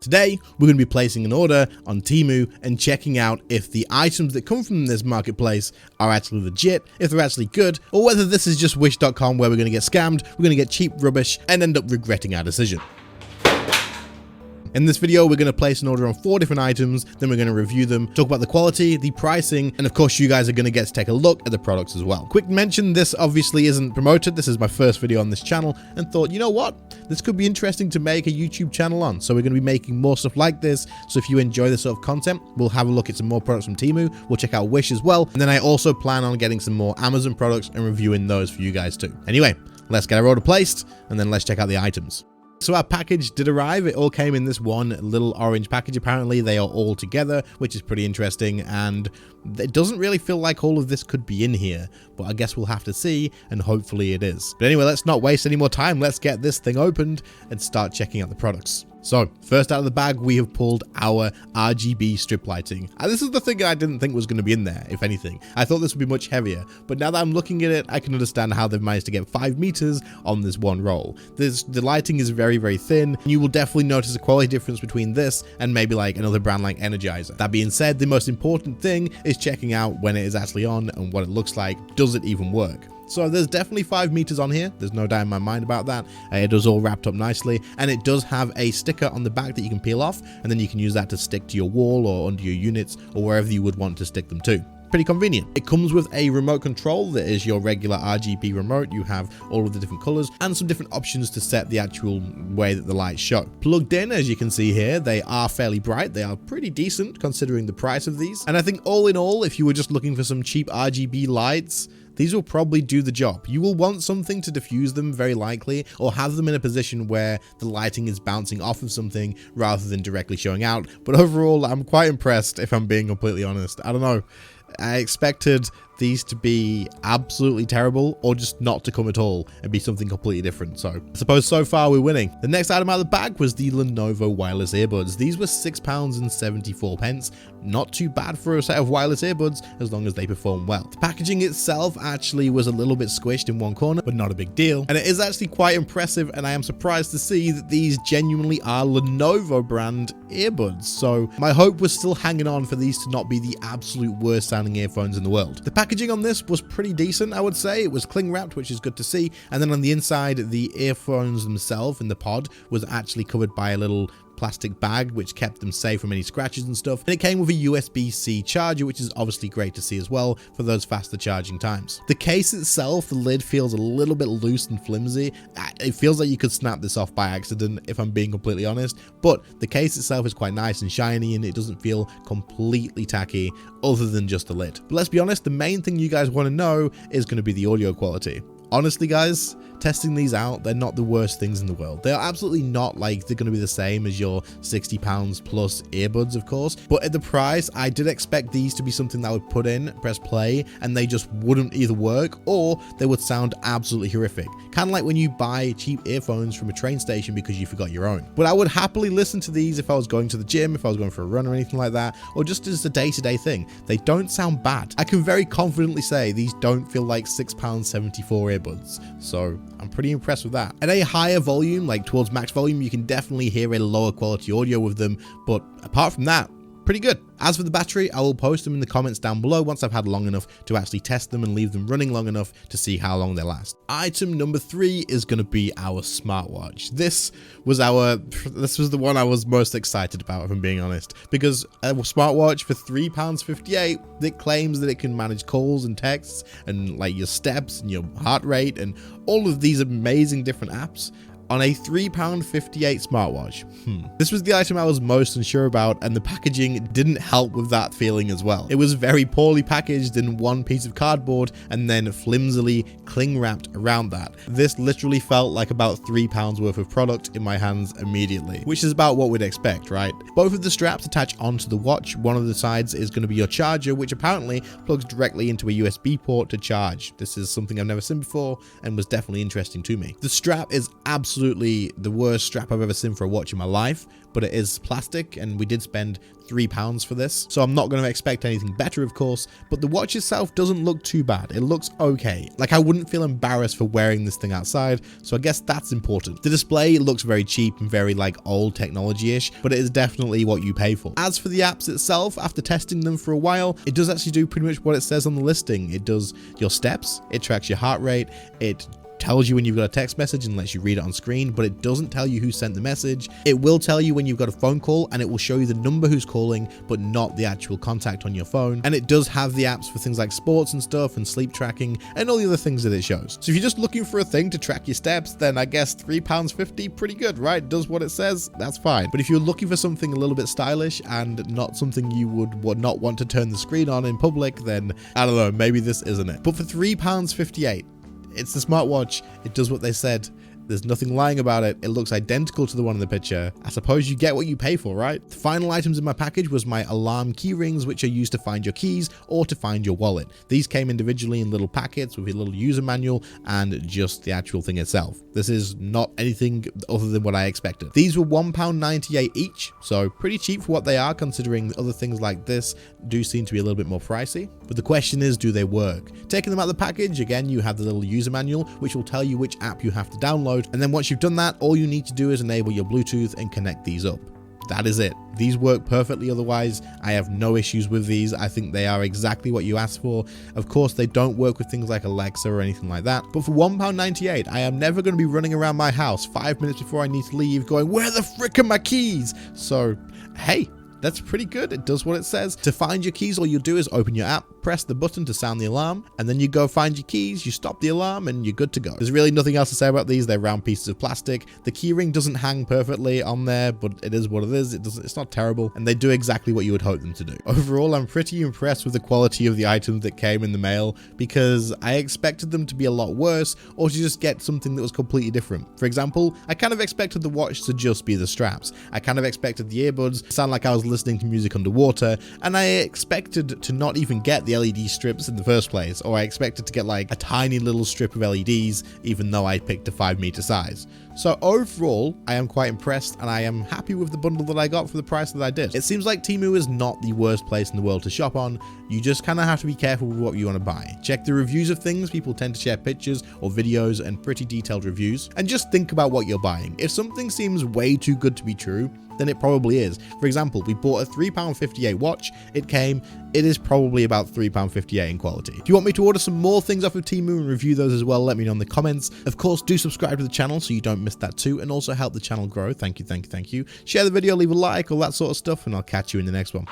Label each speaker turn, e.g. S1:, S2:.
S1: Today, we're going to be placing an order on Temu and checking out if the items that come from this marketplace are actually legit, if they're actually good, or whether this is just wish.com where we're going to get scammed, we're going to get cheap rubbish, and end up regretting our decision. In this video, we're going to place an order on 4 different items, then we're going to review them, talk about the quality, the pricing, and of course you guys are going to get to take a look at the products as well. Quick mention, this obviously isn't promoted, this is my first video on this channel, and thought, you know what, this could be interesting to make a YouTube channel on, so we're going to be making more stuff like this. So if you enjoy this sort of content, we'll have a look at some more products from Temu, we'll check out Wish as well, and then I also plan on getting some more Amazon products and reviewing those for you guys too. Anyway, let's get our order placed, and then let's check out the items. So our package did arrive. It all came in this one little orange package. Apparently they are all together, which is pretty interesting, and it doesn't really feel like all of this could be in here, but I guess we'll have to see, and hopefully it is. But anyway, let's not waste any more time. Let's get this thing opened and start checking out the products. So first out of the bag, we have pulled our RGB strip lighting. And this is the thing I didn't think was going to be in there, if anything. I thought this would be much heavier, but now that I'm looking at it, I can understand how they've managed to get 5 meters on this one roll. The lighting is very, very thin. You will definitely notice a quality difference between this and maybe like another brand like Energizer. That being said, the most important thing is checking out when it is actually on and what it looks like. Does it even work? So there's definitely 5 meters on here. There's no doubt in my mind about that. It does all wrapped up nicely, and it does have a sticker on the back that you can peel off, and then you can use that to stick to your wall or under your units or wherever you would want to stick them to. Pretty convenient. It comes with a remote control that is your regular RGB remote. You have all of the different colors and some different options to set the actual way that the lights show. Plugged in, as you can see here, they are fairly bright. They are pretty decent considering the price of these. And I think all in all, if you were just looking for some cheap RGB lights, these will probably do the job. You will want something to diffuse them very likely, or have them in a position where the lighting is bouncing off of something rather than directly showing out. But overall, I'm quite impressed if I'm being completely honest. I don't know. I expected these to be absolutely terrible or just not to come at all and be something completely different. So I suppose so far we're winning. The next item out of the bag was the Lenovo wireless earbuds. These were £6.74. Not too bad for a set of wireless earbuds as long as they perform well. The packaging itself actually was a little bit squished in one corner, but not a big deal. And it is actually quite impressive, and I am surprised to see that these genuinely are Lenovo brand earbuds. So my hope was still hanging on for these to not be the absolute worst sounding earphones in the world. The packaging on this was pretty decent, I would say. It was cling wrapped, which is good to see. And then on the inside, the earphones themselves in the pod was actually covered by a little plastic bag, which kept them safe from any scratches and stuff. And it came with a USB-C charger, which is obviously great to see as well for those faster charging times. The case itself, the lid feels a little bit loose and flimsy. It feels like you could snap this off by accident, if I'm being completely honest, but the case itself is quite nice and shiny, and it doesn't feel completely tacky other than just the lid. But let's be honest, the main thing you guys want to know is going to be the audio quality. Honestly, guys, testing these out, they're not the worst things in the world. They're absolutely not like they're going to be the same as your £60 plus earbuds, of course. But at the price, I did expect these to be something that I would put in, press play, and they just wouldn't either work or they would sound absolutely horrific. Kind of like when you buy cheap earphones from a train station because you forgot your own. But I would happily listen to these if I was going to the gym, if I was going for a run or anything like that, or just as a day-to-day thing. They don't sound bad. I can very confidently say these don't feel like £6.74 earbuds. So I'm pretty impressed with that. At a higher volume, like towards max volume, you can definitely hear a lower quality audio with them, but apart from that, pretty good. As for the battery, I will post them in the comments down below once I've had long enough to actually test them and leave them running long enough to see how long they last. Item number 3 is going to be our smartwatch. This was the one I was most excited about, if I'm being honest, because a smartwatch for £3.58 that claims that it can manage calls and texts and like your steps and your heart rate and all of these amazing different apps on a £3.58 smartwatch. This was the item I was most unsure about, and the packaging didn't help with that feeling as well. It was very poorly packaged in one piece of cardboard and then flimsily cling wrapped around that. This literally felt like about £3 worth of product in my hands immediately, which is about what we'd expect, right? Both of the straps attach onto the watch. One of the sides is going to be your charger, which apparently plugs directly into a USB port to charge. This is something I've never seen before and was definitely interesting to me. The strap is absolutely absolutely the worst strap I've ever seen for a watch in my life, but it is plastic, and we did spend £3 for this, so I'm not going to expect anything better, of course, but the watch itself doesn't look too bad. It looks okay. Like, I wouldn't feel embarrassed for wearing this thing outside, so I guess that's important. The display looks very cheap and very like old technology-ish, but it is definitely what you pay for. As for the apps itself, after testing them for a while, it does actually do pretty much what it says on the listing. It does your steps, it tracks your heart rate, it tells you when you've got a text message and lets you read it on screen, but it doesn't tell you who sent the message. It will tell you when you've got a phone call, and it will show you the number who's calling, but not the actual contact on your phone. And it does have the apps for things like sports and stuff, and sleep tracking, and all the other things that it shows. So if you're just looking for a thing to track your steps, then I guess £3.50, pretty good, right? It does what it says, that's fine. But if you're looking for something a little bit stylish and not something you would not want to turn the screen on in public, then I don't know, maybe this isn't it. But for £3.58, it's the smartwatch. It does what they said. There's nothing lying about it. It looks identical to the one in the picture. I suppose you get what you pay for, right? The final items in my package was my alarm key rings, which are used to find your keys or to find your wallet. These came individually in little packets with a little user manual and just the actual thing itself. This is not anything other than what I expected. These were £1.98 each, so pretty cheap for what they are, considering other things like this do seem to be a little bit more pricey. But the question is, do they work? Taking them out of the package, again, you have the little user manual, which will tell you which app you have to download. And then once you've done that, all you need to do is enable your Bluetooth and connect these up. That is it. These work perfectly otherwise. I have no issues with these. I think they are exactly what you asked for. Of course, they don't work with things like Alexa or anything like that. But for £1.98, I am never going to be running around my house 5 minutes before I need to leave going, where the frick are my keys? So, hey, that's pretty good. It does what it says. To find your keys, all you do is open your app, press the button to sound the alarm, and then you go find your keys, you stop the alarm, and you're good to go. There's really nothing else to say about these. They're round pieces of plastic. The keyring doesn't hang perfectly on there, but it is what it is. It's not terrible, and they do exactly what you would hope them to do. Overall, I'm pretty impressed with the quality of the items that came in the mail, because I expected them to be a lot worse, or to just get something that was completely different. For example, I kind of expected the watch to just be the straps. I kind of expected the earbuds to sound like I was listening to music underwater, and I expected to not even get the LED strips in the first place, or I expected to get like a tiny little strip of LEDs, even though I picked a 5-meter size. So overall, I am quite impressed, and I am happy with the bundle that I got for the price that I did. It seems like Temu is not the worst place in the world to shop on. You just kind of have to be careful with what you want to buy. Check the reviews of things. People tend to share pictures or videos and pretty detailed reviews, and just think about what you're buying. If something seems way too good to be true, then it probably is. For example, we bought a £3.58 watch. It is probably about £3.58 in quality. If you want me to order some more things off of Temu and review those as well, let me know in the comments. Of course, do subscribe to the channel so you don't miss that too, and also help the channel grow. Thank you, thank you, thank you. Share the video, leave a like, all that sort of stuff, and I'll catch you in the next one.